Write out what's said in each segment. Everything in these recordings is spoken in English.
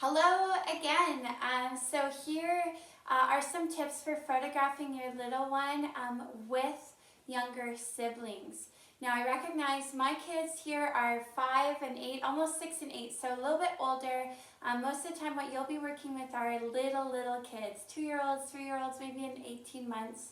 Hello again. So here are some tips for photographing your little one with younger siblings. Now I recognize my kids here are 5 and 8, almost 6 and 8, so a little bit older. Most of the time what you'll be working with are little kids, 2-year-olds, 3-year-olds, maybe in 18 months.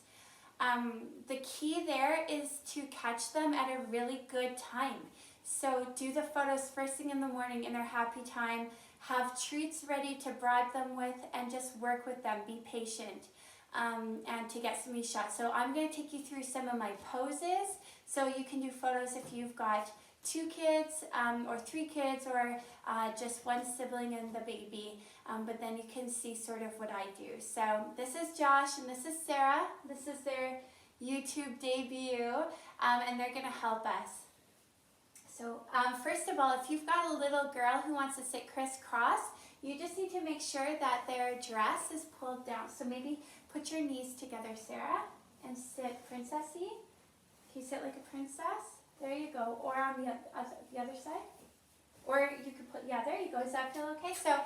The key there is to catch them at a really good time. So do the photos first thing in the morning in their happy time. Have treats ready to bribe them with and just work with them. Be patient and to get some of these shots. So I'm going to take you through some of my poses so you can do photos if you've got 2 kids or 3 kids or just one sibling and the baby. But then you can see sort of what I do. So this is Josh and this is Sarah. This is their YouTube debut and they're going to help us. So first of all, if you've got a little girl who wants to sit crisscross, you just need to make sure that their dress is pulled down. So maybe put your knees together, Sarah, and sit princessy. Can you sit like a princess? There you go. Or on the other side. Or you could put, yeah, there you go. Does that feel okay? So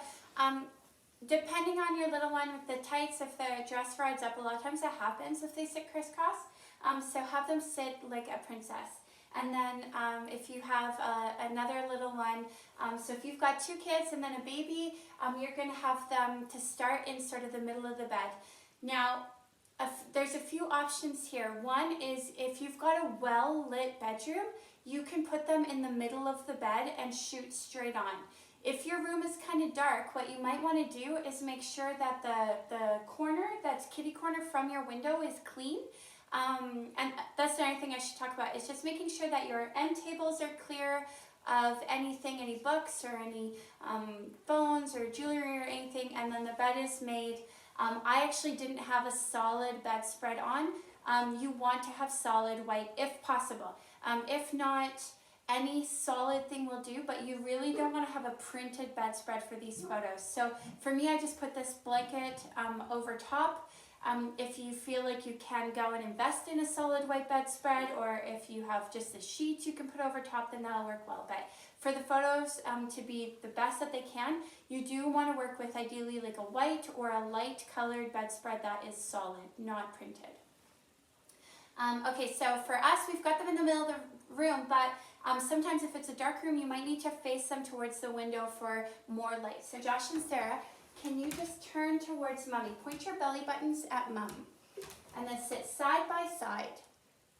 depending on your little one with the tights, if their dress rides up, a lot of times that happens if they sit crisscross. So have them sit like a princess. And then if you have another little one, so if you've got 2 kids and then a baby, you're going to have them to start in sort of the middle of the bed. Now, there's a few options here. One is if you've got a well-lit bedroom, you can put them in the middle of the bed and shoot straight on. If your room is kind of dark, what you might want to do is make sure that the corner, that's kitty corner from your window, is clean. And that's another thing I should talk about, is just making sure that your end tables are clear of anything, any books or any phones or jewelry or anything, and then the bed is made. I actually didn't have a solid bedspread on. You want to have solid white if possible. If not, any solid thing will do, but you really don't want to have a printed bedspread for these photos. So for me, I just put this blanket over top. If you feel like you can go and invest in a solid white bedspread, or if you have just the sheets you can put over top, then that'll work well. But for the photos to be the best that they can, you do want to work with ideally like a white or a light colored bedspread that is solid, not printed. Okay, so for us, we've got them in the middle of the room, but sometimes if it's a dark room, you might need to face them towards the window for more light. So Josh and Sarah, can you just turn towards mommy? Point your belly buttons at mom. And then sit side by side.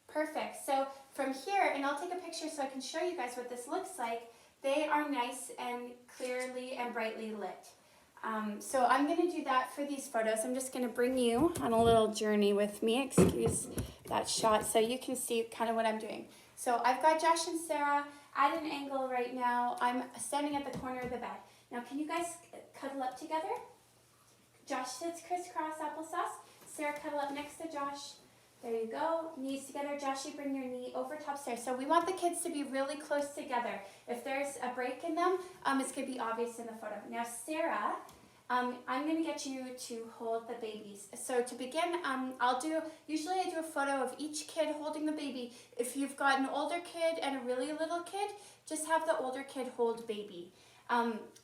Perfect. So from here, and I'll take a picture so I can show you guys what this looks like, they are nice and clearly and brightly lit. So I'm going to do that for these photos. I'm just going to bring you on a little journey with me. Excuse that shot so you can see kind of what I'm doing. So I've got Josh and Sarah at an angle right now. I'm standing at the corner of the bed. Now, can you guys cuddle up together? Josh sits crisscross applesauce. Sarah, cuddle up next to Josh. There you go. Knees together. Josh, you bring your knee over top Sarah. So we want the kids to be really close together. If there's a break in them, it's going to be obvious in the photo. Now, Sarah, I'm going to get you to hold the babies. So to begin, usually I do a photo of each kid holding the baby. If you've got an older kid and a really little kid, just have the older kid hold baby.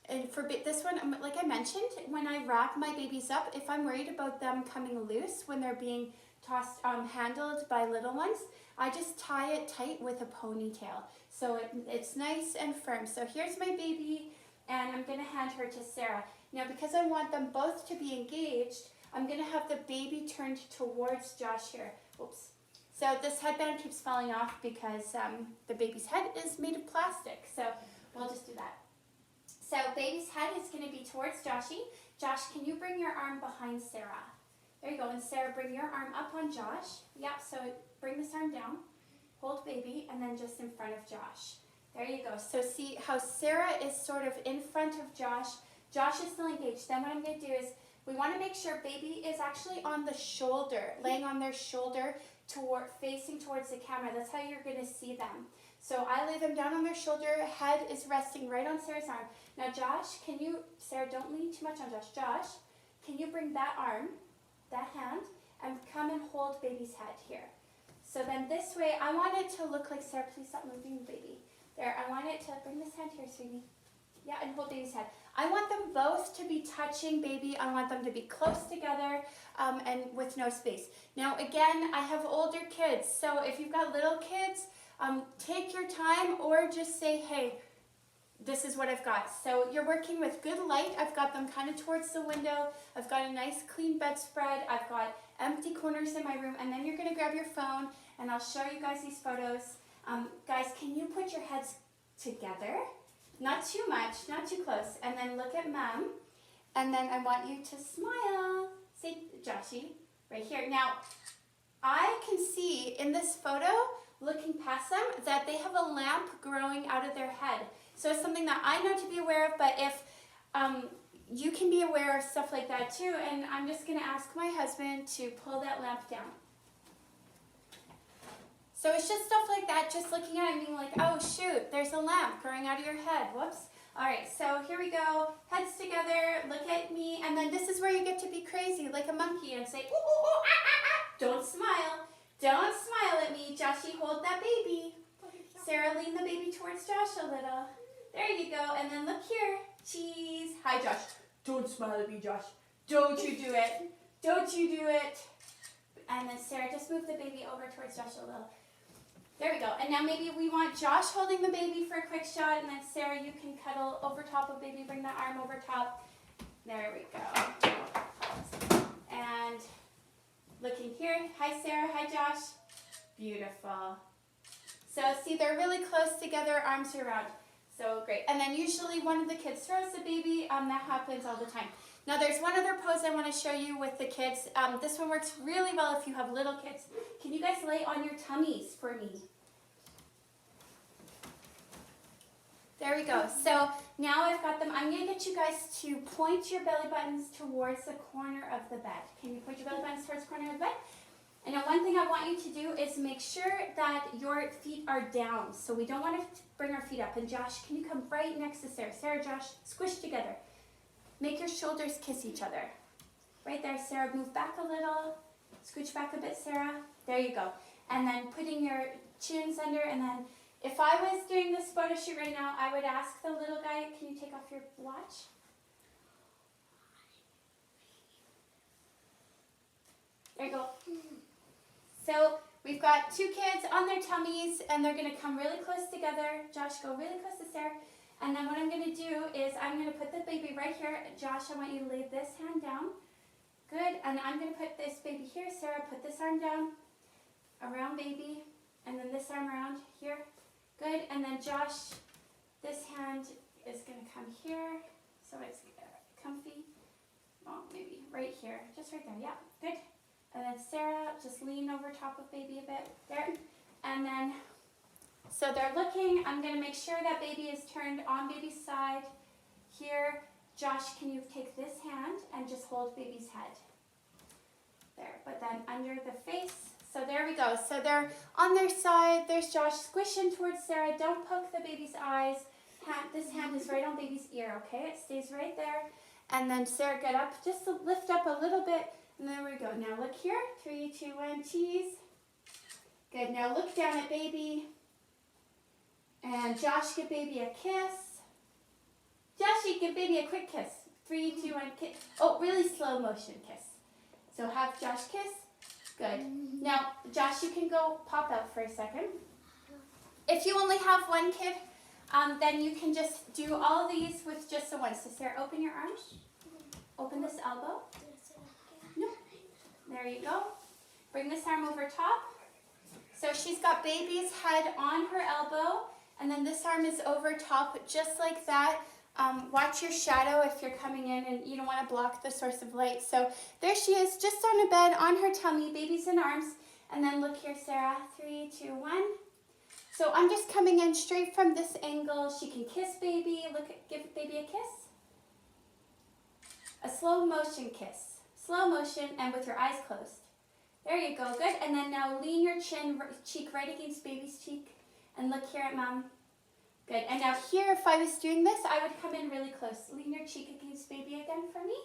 And for this one, like I mentioned, when I wrap my babies up, if I'm worried about them coming loose when they're being tossed, handled by little ones, I just tie it tight with a ponytail. So it's nice and firm. So here's my baby, and I'm going to hand her to Sarah. Now, because I want them both to be engaged, I'm going to have the baby turned towards Josh here. Oops. So this headband keeps falling off because the baby's head is made of plastic. So we'll just do that. So baby's head is going to be towards Joshy. Josh, can you bring your arm behind Sarah? There you go. And Sarah, bring your arm up on Josh. Yep, so bring this arm down. Hold baby, and then just in front of Josh. There you go. So see how Sarah is sort of in front of Josh. Josh is still engaged. Then what I'm going to do is we want to make sure baby is actually on the shoulder, laying on their shoulder, facing towards the camera. That's how you're going to see them. So I lay them down on their shoulder, head is resting right on Sarah's arm. Now Josh, Sarah, don't lean too much on Josh. Josh, can you bring that arm, that hand, and come and hold baby's head here. So then this way, I want it to look like, Sarah, please stop moving baby. There, I want it to, bring this hand here, sweetie. Yeah, and hold baby's head. I want them both to be touching baby. I want them to be close together and with no space. Now again, I have older kids, so if you've got little kids, take your time or just say, hey, this is what I've got. So you're working with good light. I've got them kind of towards the window. I've got a nice clean bedspread. I've got empty corners in my room. And then you're going to grab your phone and I'll show you guys these photos. Guys, can you put your heads together? Not too much, not too close. And then look at mom. And then I want you to smile. Say, Joshy, right here. Now, I can see in this photo, looking past them, that they have a lamp growing out of their head. So it's something that I know to be aware of, but if you can be aware of stuff like that too, and I'm just going to ask my husband to pull that lamp down. So it's just stuff like that, just looking at it and being like, oh shoot, there's a lamp growing out of your head. Whoops. All right, so here we go. Heads together, look at me, and then this is where you get to be crazy, like a monkey, and say, ooh, ooh, ooh, ah, ah, ah. Don't smile. Don't smile at me. Joshy, hold that baby. Sarah, lean the baby towards Josh a little. There you go, and then look here. Cheese. Hi, Josh. Don't smile at me, Josh. Don't you do it. Don't you do it. And then Sarah, just move the baby over towards Josh a little. There we go. And now maybe we want Josh holding the baby for a quick shot, and then Sarah, you can cuddle over top of baby, bring that arm over top. There we go. And looking here. Hi, Sarah. Hi, Josh. Beautiful. So see, they're really close together, arms around. So great. And then usually one of the kids throws the baby. That happens all the time. Now there's one other pose I want to show you with the kids. This one works really well if you have little kids. Can you guys lay on your tummies for me? There we go. So now I've got them. I'm going to get you guys to point your belly buttons towards the corner of the bed. Can you point your belly buttons towards the corner of the bed? And now one thing I want you to do is make sure that your feet are down. So we don't want to bring our feet up. And Josh, can you come right next to Sarah? Sarah, Josh, squish together. Make your shoulders kiss each other. Right there, Sarah, move back a little. Scooch back a bit, Sarah. There you go. And then putting your chins under. And then if I was doing this photo shoot right now, I would ask the little guy, can you take off your watch? There you go. So we've got two kids on their tummies, and they're going to come really close together. Josh, go really close to Sarah. And then what I'm going to do is I'm going to put the baby right here. Josh, I want you to lay this hand down. Good. And I'm going to put this baby here. Sarah, put this arm down around baby. And then this arm around here. Good. And then Josh, this hand is going to come here. So it's comfy. Well, maybe right here. Just right there. Yeah. Good. And then Sarah, just lean over top of baby a bit. There. And then, so they're looking. I'm going to make sure that baby is turned on baby's side. Here, Josh, can you take this hand and just hold baby's head? There. But then under the face. So there we go. So they're on their side. There's Josh. Squish in towards Sarah. Don't poke the baby's eyes. This hand is right on baby's ear, okay? It stays right there. And then Sarah, get up. Just lift up a little bit. And there we go. Now look here. 3, 2, 1, cheese. Good. Now look down at baby. And Josh, give baby a kiss. Joshy, give baby a quick kiss. 3, 2, 1, kiss. Oh, really slow motion kiss. So have Josh kiss. Good. Now, Josh, you can go pop out for a second. If you only have one kid, then you can just do all these with just the one. So Sarah, open your arms. Open this elbow. No. There you go. Bring this arm over top. So she's got baby's head on her elbow, and then this arm is over top, just like that. Watch your shadow if you're coming in and you don't want to block the source of light. So there she is, just on a bed, on her tummy, baby's in arms. And then look here, Sarah. 3, 2, 1. So I'm just coming in straight from this angle. She can kiss baby. Give baby a kiss. A slow motion kiss. Slow motion and with your eyes closed. There you go, good. And then now lean your cheek right against baby's cheek. And look here at mom. Good. And now here, if I was doing this, I would come in really close. Lean your cheek against baby again for me.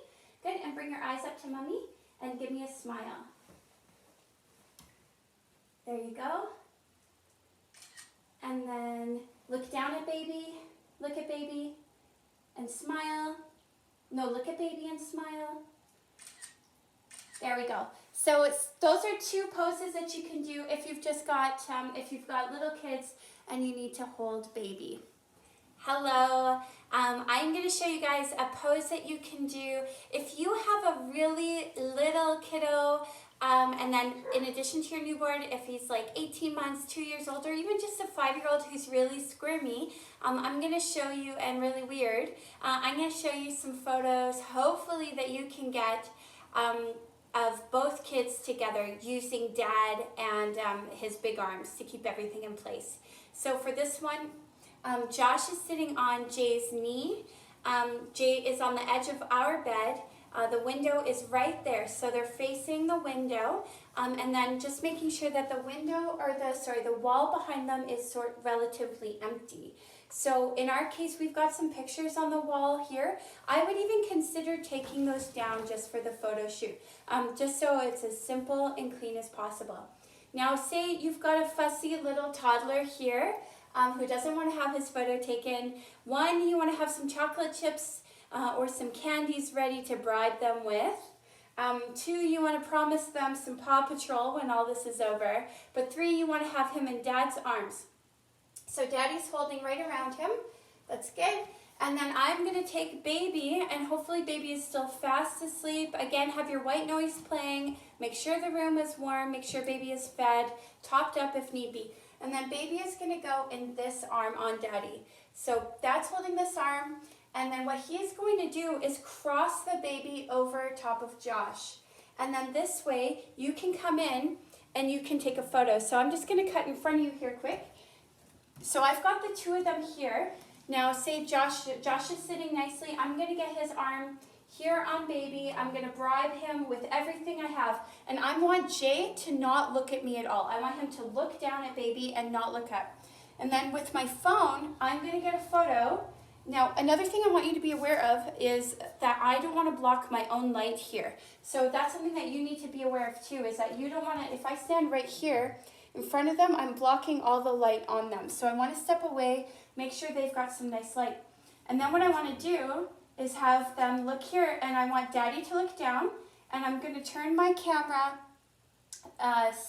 Good. And bring your eyes up to mommy and give me a smile. There you go. And then look down at baby. Look at baby and smile. No, look at baby and smile. There we go. So those are 2 poses that you can do if you've just got, if you've got little kids and you need to hold baby. Hello, I'm going to show you guys a pose that you can do if you have a really little kiddo, and then in addition to your newborn, if he's like 18 months, 2 years old, or even just a 5-year-old who's really squirmy, I'm going to show you, and really weird, I'm going to show you some photos, hopefully that you can get of both kids together using dad and his big arms to keep everything in place. So for this one, Josh is sitting on Jay's knee. Jay is on the edge of our bed. The window is right there, so they're facing the window, and then just making sure that the window, or the wall behind them is relatively empty. So in our case, we've got some pictures on the wall here. I would even consider taking those down just for the photo shoot, just so it's as simple and clean as possible. Now say you've got a fussy little toddler here who doesn't want to have his photo taken. 1, you want to have some chocolate chips or some candies ready to bribe them with. 2, you want to promise them some Paw Patrol when all this is over. But 3, you want to have him in dad's arms. So daddy's holding right around him. That's good. And then I'm going to take baby, and hopefully baby is still fast asleep. Again, have your white noise playing. Make sure the room is warm. Make sure baby is fed, topped up if need be. And then baby is going to go in this arm on daddy. So dad's holding this arm. And then what he's going to do is cross the baby over top of Josh. And then this way you can come in and you can take a photo. So I'm just going to cut in front of you here quick. So I've got the 2 of them here. Now say Josh is sitting nicely. I'm going to get his arm here on baby. I'm going to bribe him with everything I have. And I want Jay to not look at me at all. I want him to look down at baby and not look up. And then with my phone, I'm going to get a photo. Now, another thing I want you to be aware of is that I don't want to block my own light here. So that's something that you need to be aware of too, is that you don't want to, if I stand right here in front of them, I'm blocking all the light on them. So I want to step away, make sure they've got some nice light. And then what I want to do is have them look here, and I want daddy to look down, and I'm going to turn my camera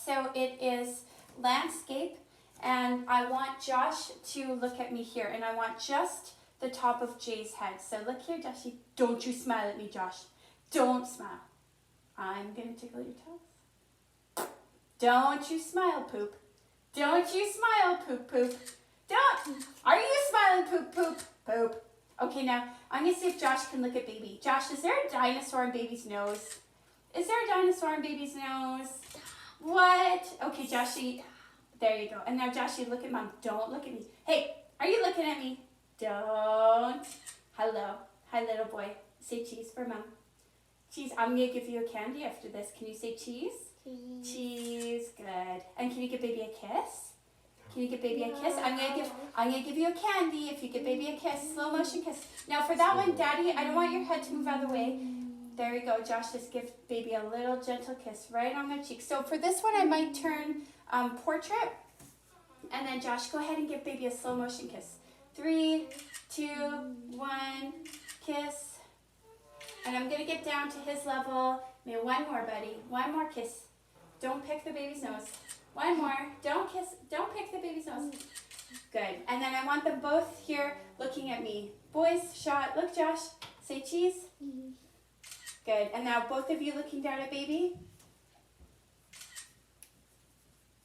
so it is landscape, and I want Josh to look at me here, and I want just the top of Jay's head. So look here, Joshy. Don't you smile at me, Josh. Don't smile. I'm going to tickle your toes. Don't you smile, Poop. Don't you smile, Poop, Poop. Don't. Are you smiling, Poop, Poop? Poop. Okay, now I'm going to see if Josh can look at baby. Josh, is there a dinosaur in baby's nose? Is there a dinosaur in baby's nose? What? Okay, Joshy. There you go. And now, Joshy, look at mom. Don't look at me. Hey, are you looking at me? Don't. Hello. Hi, little boy. Say cheese for mom. Cheese. I'm going to give you a candy after this. Can you say cheese? Cheese. Cheese. Good. And can you give baby a kiss? Can you give baby a kiss? I'm gonna give you a candy if you give baby a kiss. Slow motion kiss. Now for that one, Daddy, I don't want your head to move out of the way. There we go. Josh, just give baby a little gentle kiss right on their cheek. So for this one, I might turn portrait. And then Josh, go ahead and give baby a slow motion kiss. 3, 2, 1, kiss. And I'm gonna get down to his level. Maybe one more, buddy. One more kiss. Don't pick the baby's nose. One more. Don't pick the baby's nose. Good. And then I want them both here looking at me. Boys, shot. Look, Josh. Say cheese. Good. And now both of you looking down at baby.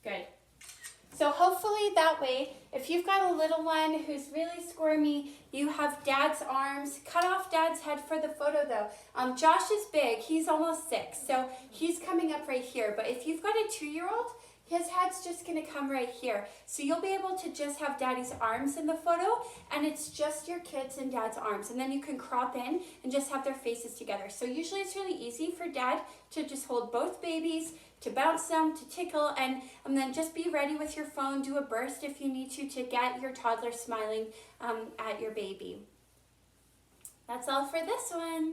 Good. So hopefully that way, if you've got a little one who's really squirmy, you have dad's arms. Cut off dad's head for the photo though. Josh is big. He's almost 6. So he's coming up right here. But if you've got a 2-year-old, his head's just going to come right here. So you'll be able to just have daddy's arms in the photo, and it's just your kids in dad's arms. And then you can crop in and just have their faces together. So usually it's really easy for dad to just hold both babies, to bounce them, to tickle, and then just be ready with your phone. Do a burst if you need to get your toddler smiling at your baby. That's all for this one.